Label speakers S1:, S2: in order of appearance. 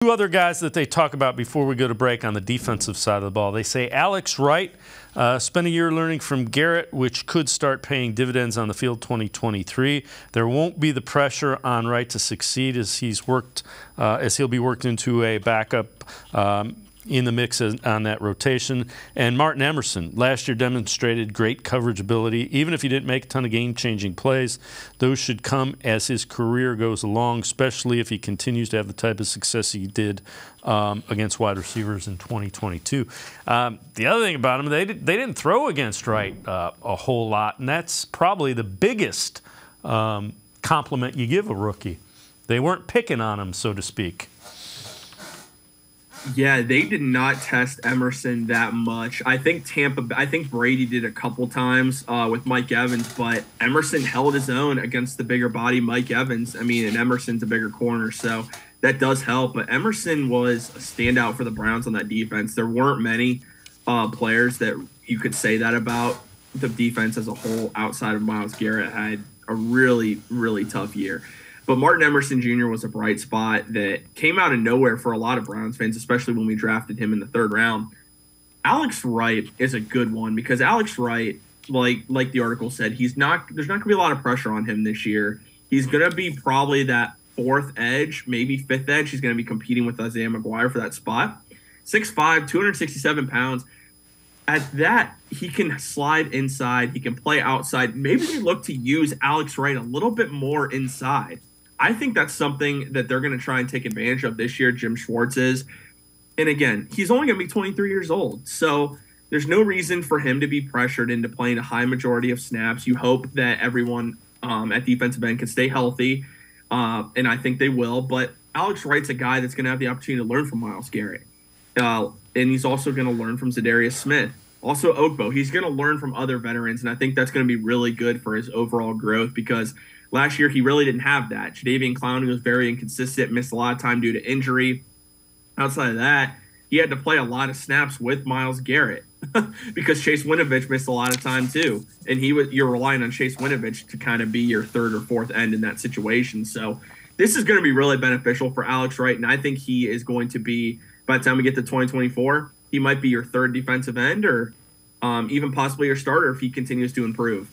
S1: Two other guys that they talk about before we go to break on the defensive side of the ball. They say Alex Wright spent a year learning from Garrett, which could start paying dividends on the field 2023. There won't be the pressure on Wright to succeed as he'll be worked into a backup in the mix on that rotation. And Martin Emerson last year demonstrated great coverage ability. Even if he didn't make a ton of game-changing plays, those should come as his career goes along, especially if he continues to have the type of success he did against wide receivers in 2022. The other thing about him, they didn't throw against Wright a whole lot, and that's probably the biggest compliment you give a rookie. They weren't picking on him, so to speak.
S2: Yeah, they did not test Emerson that much. I think Brady did a couple times with Mike Evans, but Emerson held his own against the bigger body Mike Evans. I mean, and Emerson's a bigger corner, so that does help. But Emerson was a standout for the Browns on that defense. There weren't many players that you could say that about. The defense as a whole, outside of Myles Garrett, had a really, really tough year. But Martin Emerson Jr. was a bright spot that came out of nowhere for a lot of Browns fans, especially when we drafted him in the 3rd round. Alex Wright is a good one because Alex Wright, like the article said, there's not going to be a lot of pressure on him this year. He's going to be probably that 4th edge, maybe 5th edge. He's going to be competing with Isaiah McGuire for that spot. 6'5", 267 pounds. At that, he can slide inside. He can play outside. Maybe they look to use Alex Wright a little bit more inside. I think that's something that they're going to try and take advantage of this year, Jim Schwartz is. And again, he's only going to be 23 years old. So there's no reason for him to be pressured into playing a high majority of snaps. You hope that everyone at defensive end can stay healthy, and I think they will. But Alex Wright's a guy that's going to have the opportunity to learn from Myles Garrett. And he's also going to learn from Zadarius Smith. Also, Ogbo. He's going to learn from other veterans, and I think that's going to be really good for his overall growth because last year he really didn't have that. Jadeveon Clowney was very inconsistent, missed a lot of time due to injury. Outside of that, he had to play a lot of snaps with Myles Garrett because Chase Winovich missed a lot of time too, and you're relying on Chase Winovich to kind of be your 3rd or 4th end in that situation. So this is going to be really beneficial for Alex Wright, and I think he is going to be, by the time we get to 2024, he might be your 3rd defensive end or even possibly your starter if he continues to improve.